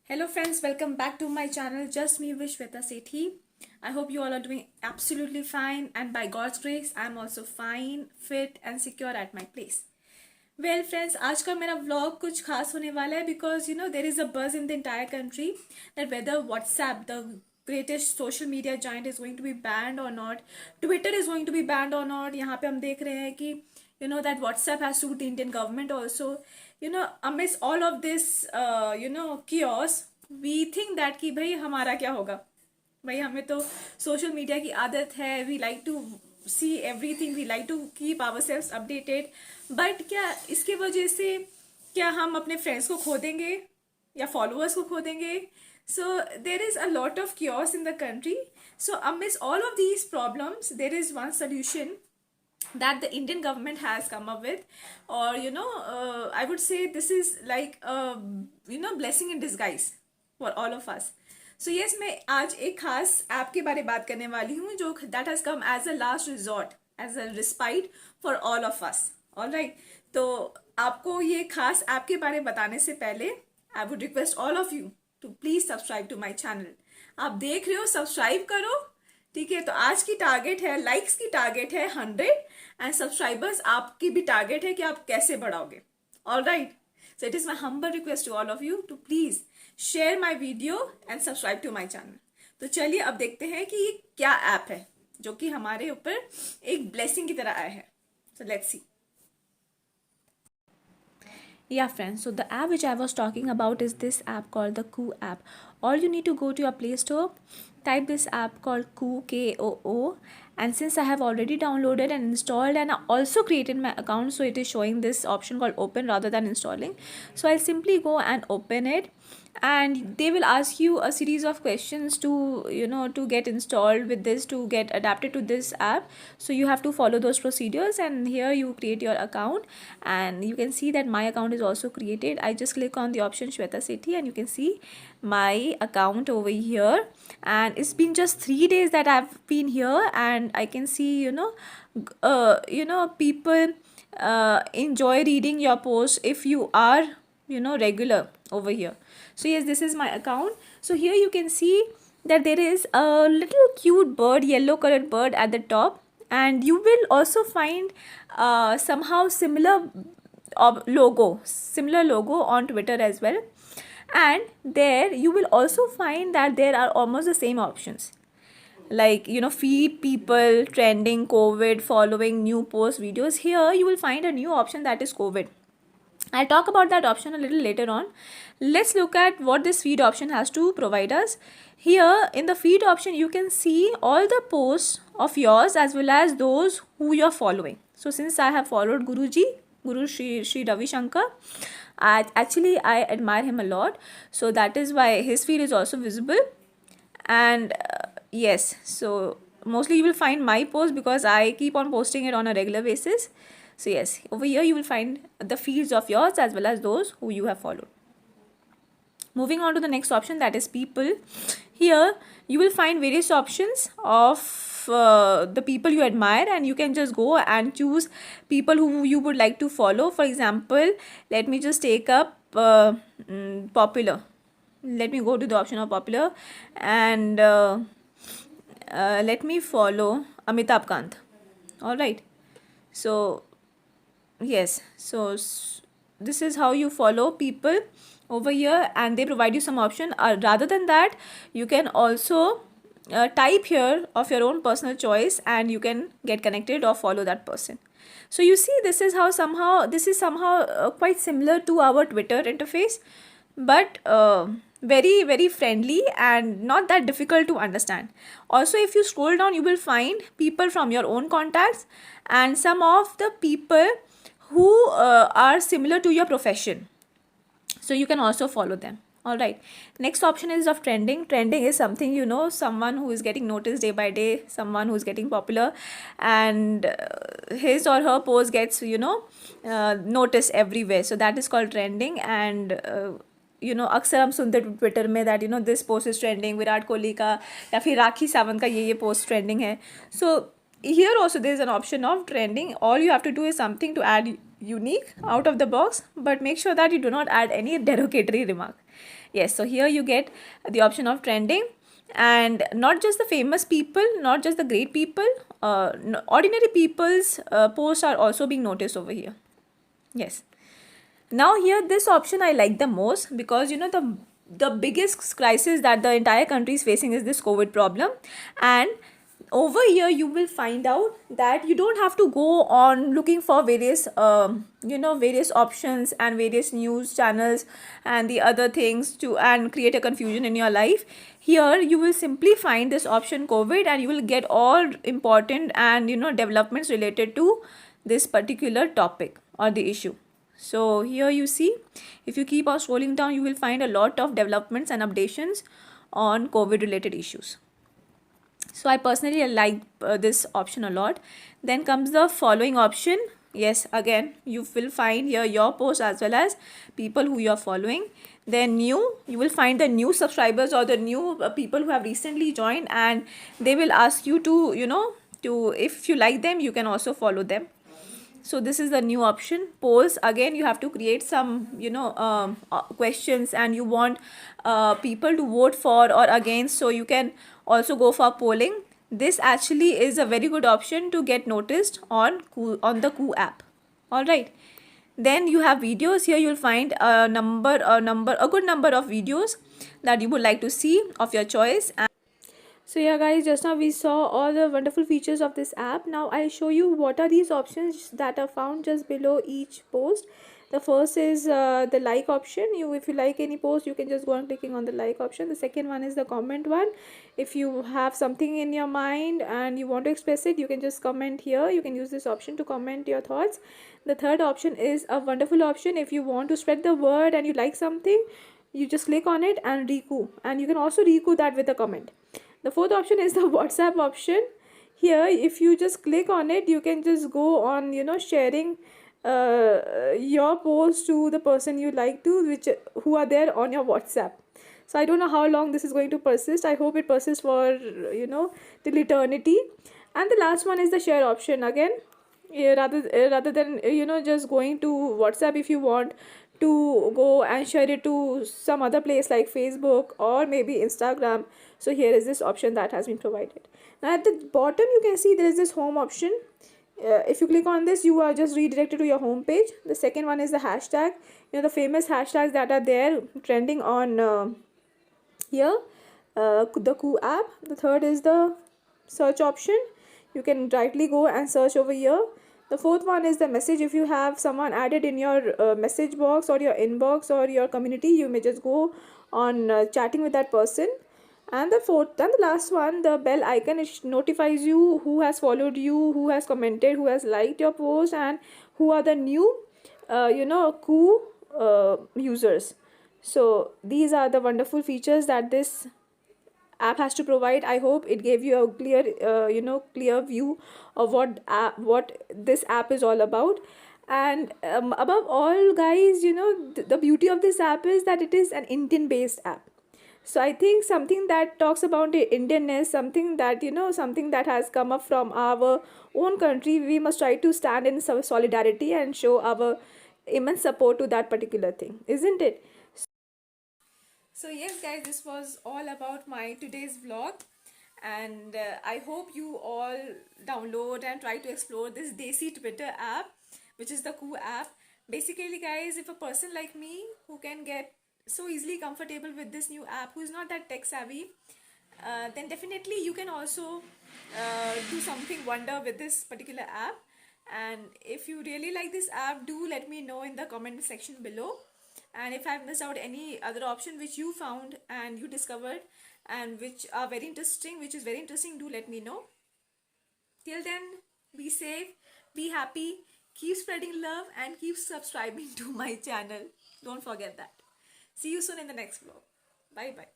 Hello friends, welcome back to my channel. Just me, Vishweta Sethi. I hope you all are doing absolutely fine, and by God's grace, I am also fine, fit and secure at my place. Well friends, आज का मेरा vlog कुछ खास होने वाला है because there is a buzz in the entire country that whether WhatsApp, the greatest social media giant, is going to be banned or not. Twitter is going to be banned or not. यहाँ पे हम देख रहे हैं कि that WhatsApp has sued the Indian government also. Amidst all of this chaos, we think that कि भाई हमारा क्या होगा. भाई हमें तो सोशल मीडिया की आदत है. We like to see everything, we like to keep ourselves updated. But क्या इसके वजह से क्या हम अपने फ्रेंड्स को खो देंगे या फॉलोअर्स को खो देंगे? So there is a lot of cures in the country. So amidst all of these problems there is one solution that the Indian government has come up with, or I would say this is like blessing in disguise for all of us. So yes, मैं आज एक खास app के बारे में बात करने वाली हूँ जो that has come as a last resort, as a respite for all of us. Alright, तो आपको ये खास ऐप के बारे में बताने से पहले I would request all of you to please subscribe to my channel. आप देख रहे हो, सब्सक्राइब करो. ठीक है, तो आज की टारगेट है, लाइक्स की टारगेट है 100 एंड सब्सक्राइबर्स आपकी भी टारगेट है कि आप कैसे बढ़ाओगे. Alright, so it is my humble request to all of you to please share my video and subscribe to my channel. तो चलिए अब देखते हैं कि ये क्या ऐप है जो कि हमारे ऊपर एक ब्लेसिंग की तरह आया है. So let's see. Yeah friends, so the app which I was talking about is this app called the Koo app. All you need to go to your Play Store, type this app called Koo, Koo, and since I have already downloaded and installed and I also created my account, so it is showing this option called open rather than installing. So I'll simply go and open it, and they will ask you a series of questions to to get installed with this, to get adapted to this app. So you have to follow those procedures, and here you create your account, and you can see that my account is also created. I just click on the option Shweta Sethi and you can see my account over here, and it's been just 3 days that I've been here, and I can see people enjoy reading your posts if you are regular over here. So yes, this is my account. So here you can see that there is a little cute bird, yellow colored bird at the top, and you will also find somehow similar logo on Twitter as well. And there you will also find that there are almost the same options, like feed people, trending, COVID, following, new post, videos. Here you will find a new option that is COVID. I'll talk about that option a little later on. Let's look at what this feed option has to provide us. Here in the feed option, you can see all the posts of yours as well as those who you're following. So since I have followed Guru Sri Ravi Shankar, I admire him a lot. So that is why his feed is also visible. And yes, so mostly you will find my post because I keep on posting it on a regular basis. So yes, over here you will find the feeds of yours as well as those who you have followed. Moving on to the next option, that is people. Here you will find various options of the people you admire, and you can just go and choose people who you would like to follow. For example, let me just take up popular. Let me go to the option of popular, and let me follow Amitabh Kant. Alright, so yes, so this is how you follow people over here, and they provide you some option. Rather than that, you can also type here of your own personal choice, and you can get connected or follow that person. So you see, this is somehow quite similar to our Twitter interface, but very very friendly and not that difficult to understand. Also, if you scroll down, you will find people from your own contacts and some of the people who are similar to your profession, so you can also follow them. All right, next option is of trending. Trending is something, someone who is getting noticed day by day, someone who is getting popular, and his or her post gets noticed everywhere, so that is called trending. And अक्सर हम सुनते Twitter में that this post is trending, Virat Kohli का या फिर राखी सावंत का ये post trending है. सो here also there is an option of trending. All you have to do is something to add unique out of the box, but make sure that you do not add any derogatory remark. Yes, so here you get the option of trending, and not just the famous people, not just the great people, ordinary people's posts are also being noticed over here. Yes. Now here this option I like the most, because the biggest crisis that the entire country is facing is this COVID problem. And over here you will find out that you don't have to go on looking for various various options and various news channels and the other things to and create a confusion in your life. Here you will simply find this option COVID, and you will get all important and developments related to this particular topic or the issue. So here you see, if you keep on scrolling down, you will find a lot of developments and updations on COVID related issues. So I personally like this option a lot. Then comes the following option. Yes, again you will find here your post as well as people who you are following. Then you will find the new subscribers or the new people who have recently joined, and they will ask you to to, if you like them, you can also follow them. So this is the new option. Polls, again you have to create some questions, and you want people to vote for or against, so you can also go for polling. This actually is a very good option to get noticed on the Koo app. All right. Then you have videos. Here you'll find a good number of videos that you would like to see of your choice. So yeah guys, just now we saw all the wonderful features of this app. Now I'll show you what are these options that are found just below each post. The first is the like option. If you like any post, you can just go on clicking on the like option. The second one is the comment one. If you have something in your mind and you want to express it, you can just comment here. You can use this option to comment your thoughts. The third option is a wonderful option. If you want to spread the word and you like something, you just click on it and recoup, and you can also recoup that with a comment. The fourth option is the WhatsApp option. Here if you just click on it, you can just go on sharing your post to the person you like to, who are there on your WhatsApp. So I don't know how long this is going to persist. I hope it persists for till eternity. And the last one is the share option. Again, rather than just going to WhatsApp, if you want to go and share it to some other place like Facebook or maybe Instagram, so here is this option that has been provided. Now at the bottom you can see there is this home option. If you click on this, you are just redirected to your home page. The second one is the hashtag, the famous hashtags that are there trending on here, the Koo app. The third is the search option. You can directly go and search over here. The fourth one is the message. If you have someone added in your message box or your inbox or your community, you may just go on chatting with that person. And the fourth and the last one, the bell icon, it notifies you who has followed you, who has commented, who has liked your post, and who are the new Koo users. So these are the wonderful features that this app has to provide. I hope it gave you a clear view of what this app is all about. And above all guys, the beauty of this app is that it is an Indian based app. So I think something that talks about the Indianness, something that has come up from our own country, we must try to stand in solidarity and show our immense support to that particular thing, isn't it? So yes guys, this was all about my today's vlog, and I hope you all download and try to explore this Desi Twitter app, which is the Koo app. Basically guys, if a person like me who can get so easily comfortable with this new app, who is not that tech savvy, then definitely you can also do something wonder with this particular app. And if you really like this app, do let me know in the comment section below. And if I've missed out any other option which you found and you discovered and which is very interesting, do let me know. Till then, be safe, be happy, keep spreading love, and keep subscribing to my channel. Don't forget that. See you soon in the next vlog. Bye bye.